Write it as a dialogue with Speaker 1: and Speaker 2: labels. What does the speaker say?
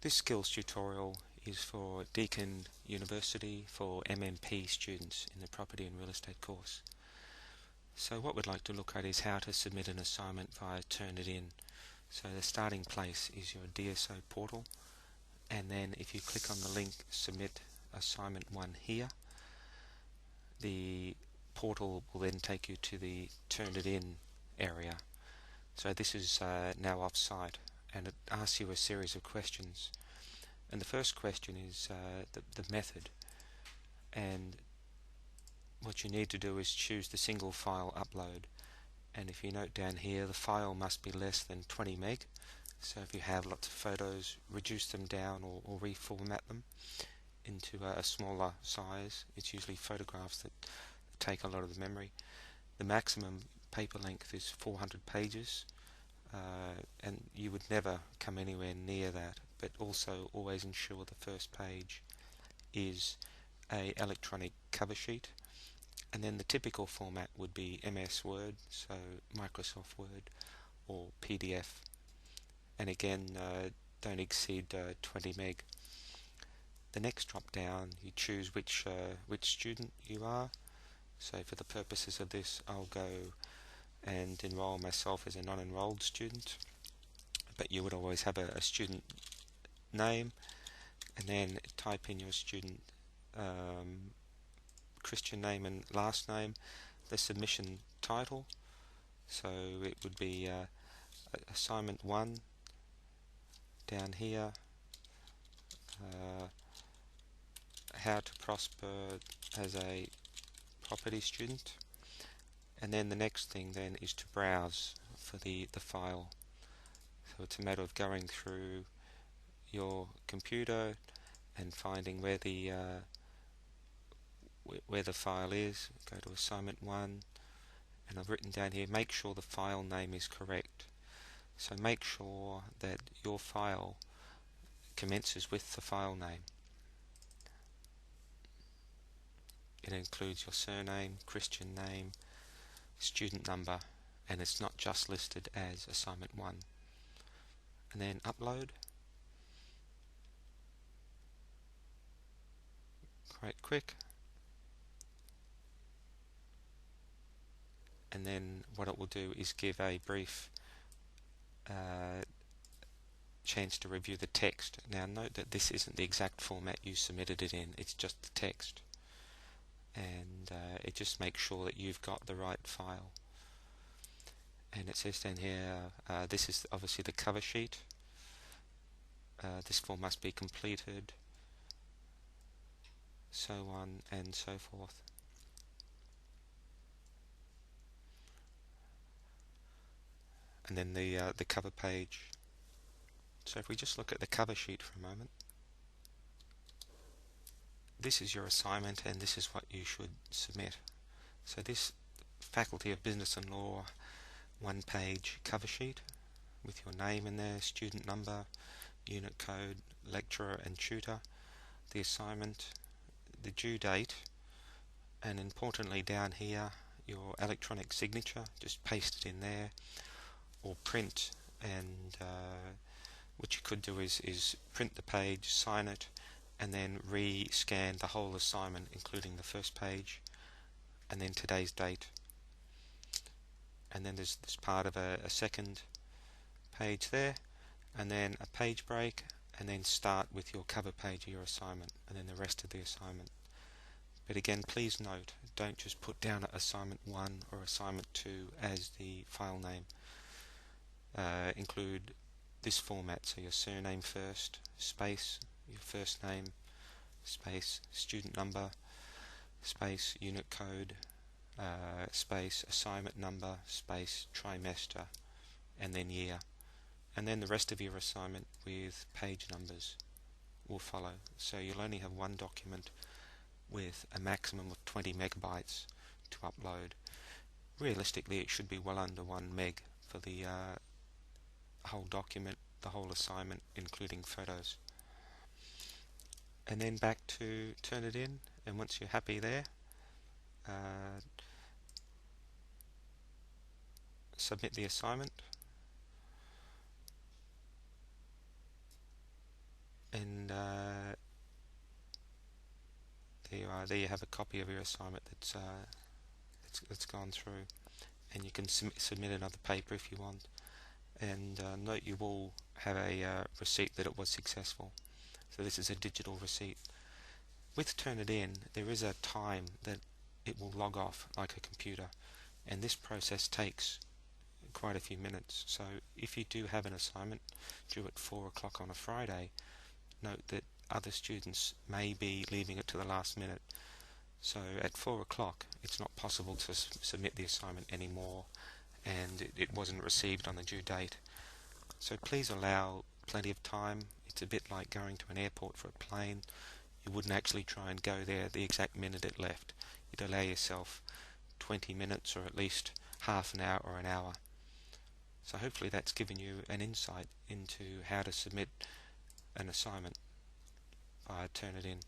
Speaker 1: This skills tutorial is for Deakin University for MMP students in the Property and Real Estate course. So what we'd like to look at is how to submit an assignment via Turnitin. So the starting place is your DSO portal, and then if you click on the link Submit Assignment 1 here, the portal will then take you to the Turnitin area. So this is now off-site, and it asks you a series of questions. And the first question is the method, and what you need to do is choose the single file upload. And if you note down here, the file must be less than 20 meg. So if you have lots of photos, reduce them down or reformat them into a smaller size. It's usually photographs that take a lot of the memory. The maximum paper length is 400 pages, and you would never come anywhere near that, but also always ensure the first page is an electronic cover sheet. And then the typical format would be MS Word, so Microsoft Word, or PDF. And again, don't exceed 20 meg. The next drop down, you choose which student you are. So for the purposes of this, I'll go and enroll myself as a non-enrolled student, but you would always have a student name, and then type in your student Christian name and last name, the submission title. So it would be assignment 1 down here, how to prosper as a property student. And then the next thing then is to browse for the file. So it's a matter of going through your computer and finding where the file is. Go to assignment 1, and I've written down here, make sure the file name is correct. So make sure that your file commences with the file name. It includes your surname, Christian name, student number, and it's not just listed as assignment 1. And then upload. Quite quick. And then what it will do is give a brief chance to review the text. Now note that this isn't the exact format you submitted it in, it's just the text. And it just makes sure that you've got the right file. And it says down here, this is obviously the cover sheet. This form must be completed, so on and so forth. And then the cover page. So if we just look at the cover sheet for a moment, this is your assignment and this is what you should submit. So this Faculty of Business and Law 1-page cover sheet with your name in there, student number, unit code, lecturer and tutor, the assignment, the due date, and importantly down here your electronic signature. Just paste it in there or print, and what you could do is print the page, sign it, and then re-scan the whole assignment including the first page and then today's date. And then there's part of a second page there, and then a page break, and then start with your cover page of your assignment, and then the rest of the assignment. But again, please note, don't just put down assignment 1 or assignment 2 as the file name. Include this format, so your surname first, space, your first name, space, student number, space, unit code, space, assignment number, space, trimester, and then year. And then the rest of your assignment with page numbers will follow. So you'll only have one document with a maximum of 20 megabytes to upload. Realistically, it should be well under 1 meg for the whole document, the whole assignment, including photos. And then back to Turnitin, and once you're happy there, submit the assignment. And there you are. There you have a copy of your assignment that's gone through, and you can submit another paper if you want. And note you will have a receipt that it was successful. So this is a digital receipt. With Turnitin, there is a time that it will log off like a computer, and this process takes quite a few minutes. So if you do have an assignment due at 4 o'clock on a Friday, note that other students may be leaving it to the last minute. So at 4 o'clock it's not possible to submit the assignment anymore, and it wasn't received on the due date. So please allow plenty of time. It's a bit like going to an airport for a plane. You wouldn't actually try and go there the exact minute it left. You'd allow yourself 20 minutes or at least half an hour or an hour. So hopefully that's given you an insight into how to submit an assignment via Turnitin.